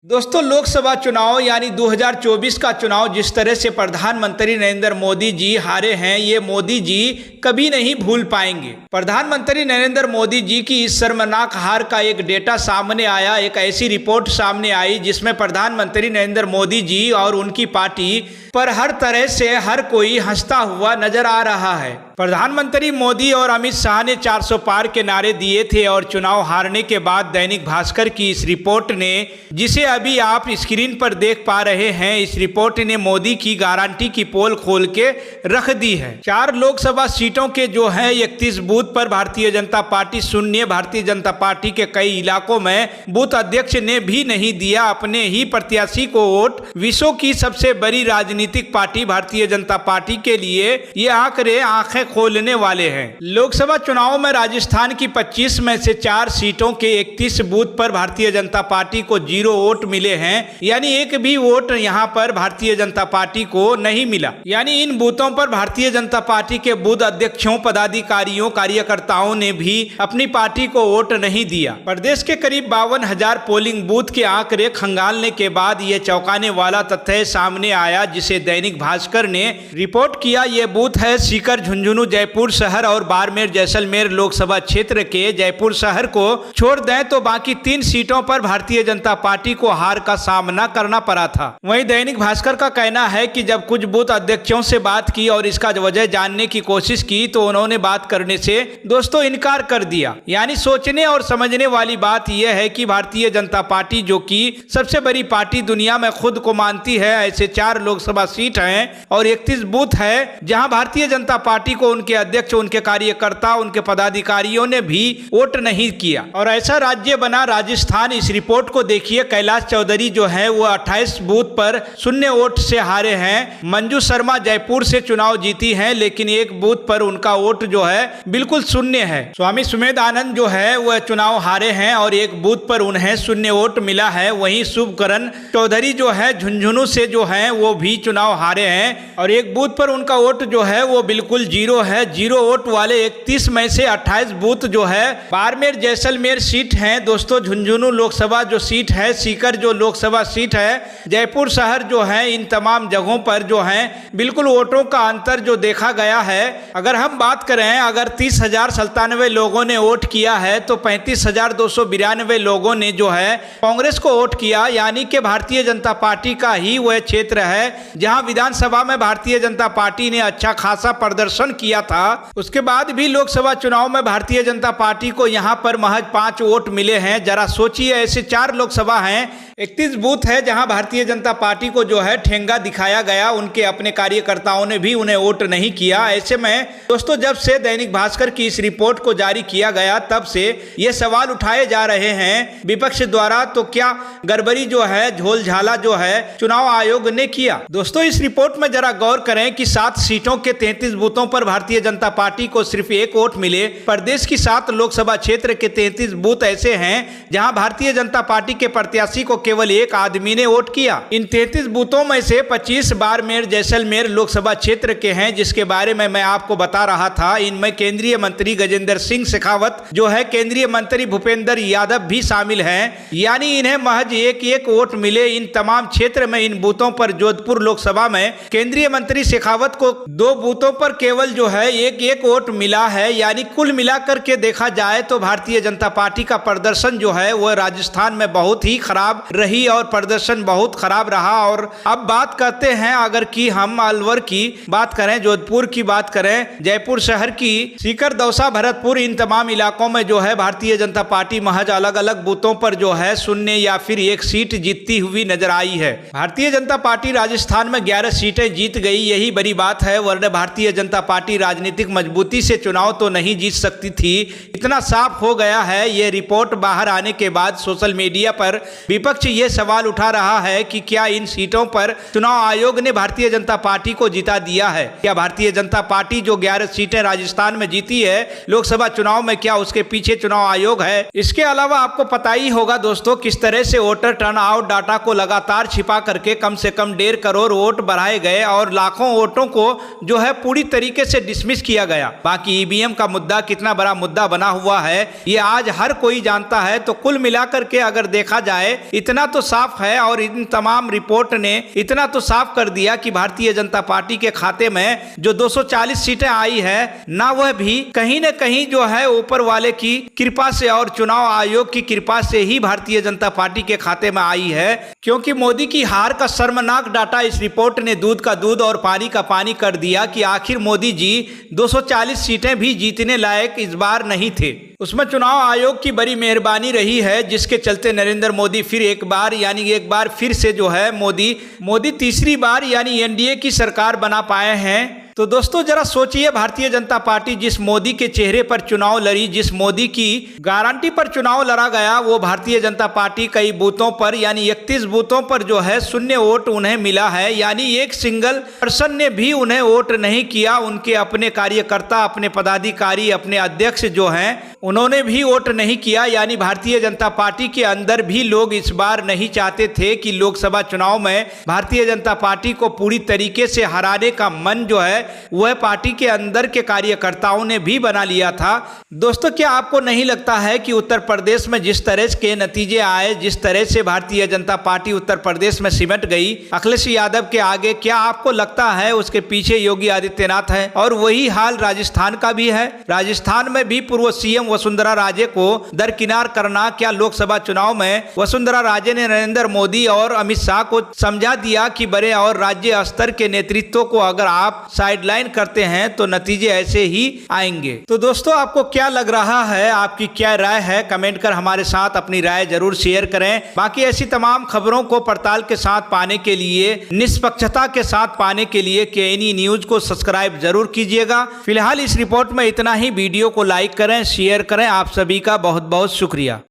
दोस्तों, लोकसभा चुनाव यानी 2024 का चुनाव जिस तरह से प्रधानमंत्री नरेंद्र मोदी जी हारे हैं, ये मोदी जी कभी नहीं भूल पाएंगे। प्रधानमंत्री नरेंद्र मोदी जी की इस शर्मनाक हार का एक डेटा सामने आया, एक ऐसी रिपोर्ट सामने आई जिसमें प्रधानमंत्री नरेंद्र मोदी जी और उनकी पार्टी पर हर तरह से हर कोई हंसता हुआ नजर आ रहा है। प्रधानमंत्री मोदी और अमित शाह ने 400 पार के नारे दिए थे और चुनाव हारने के बाद दैनिक भास्कर की इस रिपोर्ट ने, जिसे अभी आप स्क्रीन पर देख पा रहे हैं, इस रिपोर्ट ने मोदी की गारंटी की पोल खोल के रख दी है। 4 लोकसभा सीटों के जो है 31 बूथ पर भारतीय जनता पार्टी शून्य। भारतीय जनता पार्टी के कई इलाकों में बूथ अध्यक्ष ने भी नहीं दिया अपने ही प्रत्याशी को वोट। विश्व की सबसे बड़ी राजनीतिक पार्टी भारतीय जनता पार्टी के लिए ये आंकड़े आंखें खोलने वाले हैं। लोकसभा चुनाव में राजस्थान की 25 में से 4 सीटों के 31 बूथ पर भारतीय जनता पार्टी को 0 वोट मिले हैं, यानी एक भी वोट यहां पर भारतीय जनता पार्टी को नहीं मिला। यानी इन बूथों पर भारतीय जनता पार्टी के बूथ अध्यक्षों, पदाधिकारियों, कार्यकर्ताओं ने भी अपनी पार्टी को वोट नहीं दिया। प्रदेश के करीब 52,000 पोलिंग बूथ के आंकड़े खंगालने के बाद ये चौंकाने वाला तथ्य सामने आया, जिसे दैनिक भास्कर ने रिपोर्ट किया। ये बूथ है सीकर, झुंझुनू, जयपुर शहर और बाड़मेर जैसलमेर लोकसभा क्षेत्र के। जयपुर शहर को छोड़ दें तो बाकी 3 सीटों पर भारतीय जनता पार्टी को हार का सामना करना पड़ा था। वहीं दैनिक भास्कर का कहना है कि जब कुछ बूथ अध्यक्षों से बात की और इसका वजह जानने की कोशिश की तो उन्होंने बात करने से दोस्तों इनकार कर दिया। यानी सोचने और समझने वाली बात यह है कि भारतीय जनता पार्टी, जो कि सबसे बड़ी पार्टी दुनिया में खुद को मानती है, ऐसे 4 लोकसभा सीट हैं और 31 बूथ है जहां भारतीय जनता पार्टी को उनके अध्यक्ष, उनके कार्यकर्ता, उनके पदाधिकारियों ने भी वोट नहीं किया। और ऐसा राज्य बना राजस्थान। इस रिपोर्ट को देखिए, कैलाश चौधरी जो है वो 28 बूथ पर शून्य वोट से हारे हैं। मंजू शर्मा जयपुर से चुनाव जीती हैं, लेकिन एक बूथ पर उनका वोट जो है बिल्कुल शून्य है। स्वामी सुमेध आनंद जो है वह चुनाव हारे हैं और एक बूथ पर उन्हें शून्य वोट मिला है। वहीं शुभकरण चौधरी जो है झुंझुनू से जो है वो भी चुनाव हारे हैं और एक बूथ पर उनका वोट जो है वो बिल्कुल 0 है। 0 वोट वाले 31 में से 28 बूथ जो है बाड़मेर जैसलमेर सीट हैं दोस्तों, झुंझुनू लोकसभा जो सीट है, सीकर जो लोकसभा सीट है, जयपुर शहर जो है, इन तमाम जगहों पर जो है बिल्कुल वोटों का अंतर जो देखा गया है। अगर हम बात करें, अगर 30,097 लोगों ने वोट किया है तो 35,292 लोगों ने जो है कांग्रेस को वोट किया। यानी कि भारतीय जनता पार्टी का ही वह क्षेत्र है जहां विधानसभा में भारतीय जनता पार्टी ने अच्छा खासा प्रदर्शन किया था। उसके बाद भी लोकसभा चुनाव में भारतीय जनता पार्टी को यहां पर महज 5 वोट मिले हैं। जरा सोचिए, ऐसे 4 लोकसभा हैं, 31 बूथ है जहां भारतीय जनता पार्टी को जो है ठेंगा दिखाया गया, उनके अपने कार्यकर्ताओं ने भी उन्हें वोट नहीं किया। ऐसे में दोस्तों, जब से दैनिक भास्कर की इस रिपोर्ट को जारी किया गया तब से ये सवाल उठाए जा रहे हैं विपक्ष द्वारा, तो क्या गड़बड़ी जो है, झोलझाला जो है चुनाव आयोग ने किया। दोस्तों, इस रिपोर्ट में जरा गौर करें कि 7 सीटों के 33 बूथों पर भारतीय जनता पार्टी को सिर्फ 1 वोट मिले। प्रदेश की 7 लोकसभा क्षेत्र के 33 बूथ ऐसे हैं जहां भारतीय जनता पार्टी के प्रत्याशी को केवल 1 आदमी ने वोट किया। इन 33 बूथों में से 25 बाड़मेर जैसलमेर लोकसभा क्षेत्र के हैं, जिसके बारे में मैं आपको बता रहा था। इनमें केंद्रीय मंत्री गजेंद्र सिंह शेखावत जो है, केंद्रीय मंत्री भूपेंद्र यादव भी शामिल हैं। यानी इन्हें महज 1 वोट मिले इन तमाम क्षेत्र में। इन बूथों पर जोधपुर लोकसभा में केंद्रीय मंत्री शेखावत को 2 बूथों पर केवल जो है 1 वोट मिला है। यानी कुल मिलाकर के देखा जाए तो भारतीय जनता पार्टी का प्रदर्शन जो है वह राजस्थान में बहुत ही खराब रही और प्रदर्शन बहुत खराब रहा। और अब बात करते हैं, अगर की हम अलवर की बात करें, जोधपुर की बात करें, जयपुर शहर की, सीकर, दौसा, भरतपुर, इन तमाम इलाकों में जो है भारतीय जनता पार्टी महज अलग अलग बूथों पर जो है शून्य या फिर 1 सीट जीतती हुई नजर आई है। भारतीय जनता पार्टी राजस्थान में 11 सीटें जीत गई, यही बड़ी बात है। वरना भारतीय जनता पार्टी राजनीतिक मजबूती से चुनाव तो नहीं जीत सकती थी, इतना साफ हो गया है। ये रिपोर्ट बाहर आने के बाद सोशल मीडिया पर विपक्ष ये सवाल उठा रहा है कि क्या इन सीटों पर चुनाव आयोग ने भारतीय जनता पार्टी को जिता दिया है। क्या भारतीय जनता पार्टी जो 11 सीटें राजस्थान में जीती है लोकसभा चुनाव में, क्या उसके पीछे चुनाव आयोग है। इसके अलावा आपको पता ही होगा दोस्तों किस तरह से वोटर टर्नआउट डाटा को लगातार छिपा करके कम से कम 1.5 करोड़ वोट बढ़ाए गए और लाखों वोटों को जो है पूरी तरीके से डिसमिस किया गया। बाकी ईवीएम का मुद्दा कितना बड़ा मुद्दा बना हुआ है ये आज हर कोई जानता है। तो कुल मिलाकर के अगर देखा जाए इतना तो साफ है और इन तमाम रिपोर्ट ने इतना तो साफ कर दिया कि भारतीय जनता पार्टी के खाते में जो 240 सीटें आई है ना वह भी कहीं न कहीं जो है ऊपर वाले की कृपा से और चुनाव आयोग की कृपा से ही भारतीय जनता पार्टी के खाते में आई है, क्योंकि मोदी की हार का शर्मनाक डाटा इस रिपोर्ट ने दूध का दूध और पानी का पानी कर दिया कि आखिर मोदी जी 240 सीटें भी जीतने लायक इस बार नहीं थे। उसमें चुनाव आयोग की बड़ी मेहरबानी रही है जिसके चलते नरेंद्र मोदी फिर एक बार फिर से जो है मोदी तीसरी बार यानी एनडीए की सरकार बना पाए हैं। तो दोस्तों जरा सोचिए, भारतीय जनता पार्टी जिस मोदी के चेहरे पर चुनाव लड़ी, जिस मोदी की गारंटी पर चुनाव लड़ा गया, वो भारतीय जनता पार्टी कई बूथों पर यानी 31 बूथों पर जो है शून्य वोट उन्हें मिला है। यानी एक सिंगल पर्सन ने भी उन्हें वोट नहीं किया। उनके अपने कार्यकर्ता, अपने पदाधिकारी, अपने अध्यक्ष जो हैं उन्होंने भी वोट नहीं किया। यानी भारतीय जनता पार्टी के अंदर भी लोग इस बार नहीं चाहते थे कि लोकसभा चुनाव में भारतीय जनता पार्टी को पूरी तरीके से हराने का मन जो है वह पार्टी के अंदर के कार्यकर्ताओं ने भी बना लिया था। दोस्तों क्या आपको नहीं लगता है कि उत्तर प्रदेश में जिस तरह के नतीजे आए, जिस तरह से भारतीय जनता पार्टी उत्तर प्रदेश में सिमट गई अखिलेश यादव के आगे, क्या आपको लगता है उसके पीछे योगी आदित्यनाथ है? और वही हाल राजस्थान का भी है। राजस्थान में भी पूर्व सीएम वसुंधरा राजे को दरकिनार करना, क्या लोकसभा चुनाव में वसुंधरा राजे ने नरेंद्र मोदी और अमित शाह को समझा दिया कि बड़े और राज्य स्तर के नेतृत्व को अगर आप साइडलाइन करते हैं तो नतीजे ऐसे ही आएंगे। तो दोस्तों आपको क्या लग रहा है, आपकी क्या राय है, कमेंट कर हमारे साथ अपनी राय जरूर शेयर करें। बाकी ऐसी तमाम खबरों को पड़ताल के साथ पाने के लिए, निष्पक्षता के साथ पाने के लिए केएनई न्यूज को सब्सक्राइब जरूर कीजिएगा। फिलहाल इस रिपोर्ट में इतना ही। वीडियो को लाइक करें, शेयर करें। आप सभी का बहुत बहुत शुक्रिया।